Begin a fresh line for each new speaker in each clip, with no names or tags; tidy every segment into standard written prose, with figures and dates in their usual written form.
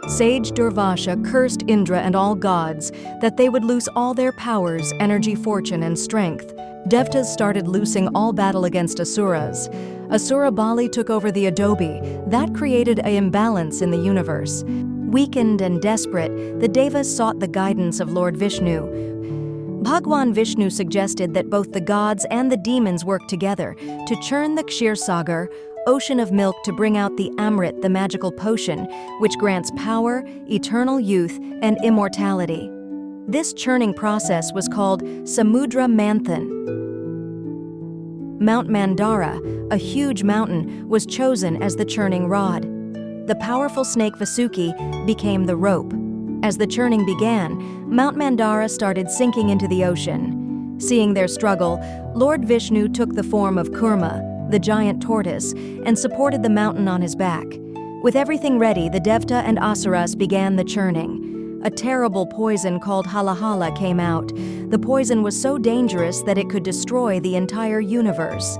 Sage Durvasha cursed Indra and all gods that they would lose all their powers, energy, fortune, and strength. Devtas started loosing all battle against Asuras. Asura Bali took over the adobe. That created an imbalance in the universe. Weakened and desperate, the Devas sought the guidance of Lord Vishnu. Bhagwan Vishnu suggested that both the gods and the demons work together to churn the Ksheer Sagar, ocean of milk, to bring out the Amrit, the magical potion, which grants power, eternal youth, and immortality. This churning process was called Samudra Manthan. Mount Mandara, a huge mountain, was chosen as the churning rod. The powerful snake Vasuki became the rope. As the churning began, Mount Mandara started sinking into the ocean. Seeing their struggle, Lord Vishnu took the form of Kurma, the giant tortoise, and supported the mountain on his back. With everything ready, the Devta and Asuras began the churning. A terrible poison called Halahala came out. The poison was so dangerous that it could destroy the entire universe.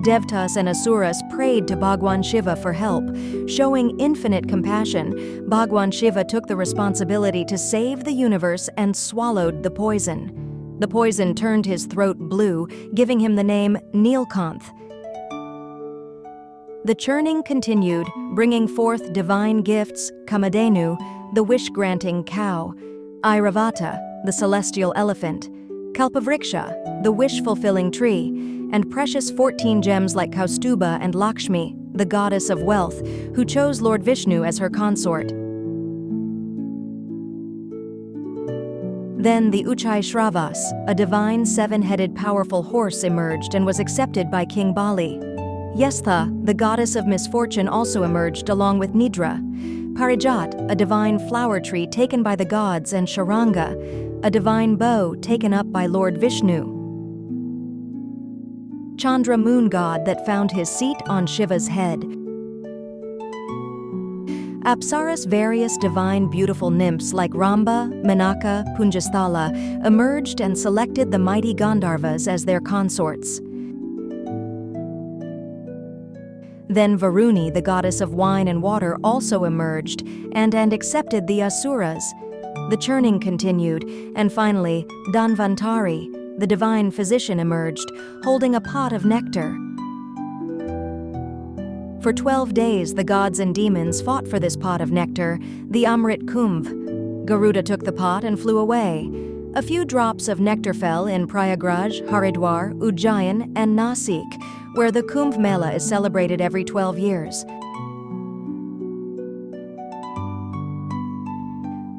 Devtas and Asuras prayed to Bhagwan Shiva for help. Showing infinite compassion, Bhagwan Shiva took the responsibility to save the universe and swallowed the poison. The poison turned his throat blue, giving him the name Nilkanth. The churning continued, bringing forth divine gifts, Kamadhenu, the wish-granting cow, Airavata, the celestial elephant, Kalpavriksha, the wish-fulfilling tree, and precious 14 gems like Kaustuba and Lakshmi, the goddess of wealth, who chose Lord Vishnu as her consort. Then the Uchai Shravas, a divine seven-headed powerful horse, emerged and was accepted by King Bali. Yestha, the goddess of misfortune, also emerged along with Nidra. Parijat, a divine flower tree taken by the gods, and Sharanga, a divine bow taken up by Lord Vishnu. Chandra, moon god that found his seat on Shiva's head. Apsaras, various divine beautiful nymphs like Ramba, Menaka, Punjasthala, emerged and selected the mighty Gandharvas as their consorts. Then Varuni, the goddess of wine and water, also emerged and accepted the Asuras. The churning continued, and finally, Dhanvantari, the divine physician, emerged, holding a pot of nectar. For 12 days, the gods and demons fought for this pot of nectar, the Amrit Kumbh. Garuda took the pot and flew away. A few drops of nectar fell in Prayagraj, Haridwar, Ujjain, and Nasik, where the Kumbh Mela is celebrated every 12 years.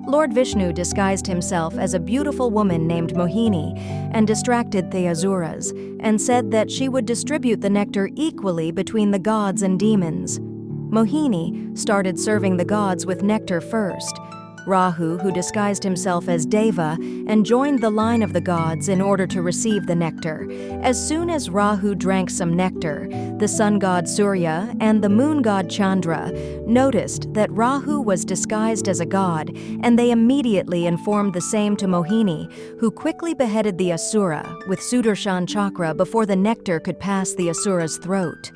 Lord Vishnu disguised himself as a beautiful woman named Mohini and distracted the Asuras, and said that she would distribute the nectar equally between the gods and demons. Mohini started serving the gods with nectar first. Rahu, who disguised himself as Deva and joined the line of the gods in order to receive the nectar. As soon as Rahu drank some nectar, the sun god Surya and the moon god Chandra noticed that Rahu was disguised as a god, and they immediately informed the same to Mohini, who quickly beheaded the Asura with Sudarshan chakra before the nectar could pass the Asura's throat.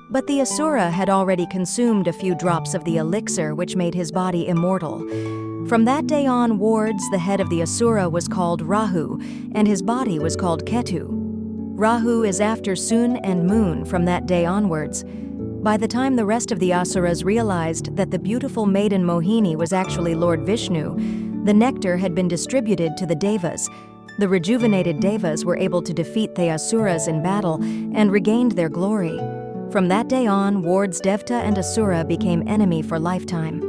But the Asura had already consumed a few drops of the elixir, which made his body immortal. From that day onwards, the head of the Asura was called Rahu, and his body was called Ketu. Rahu is after Sun and Moon from that day onwards. By the time the rest of the Asuras realized that the beautiful maiden Mohini was actually Lord Vishnu, the nectar had been distributed to the Devas. The rejuvenated Devas were able to defeat the Asuras in battle and regained their glory. From that day on, wards Devta and Asura became enemy for lifetime.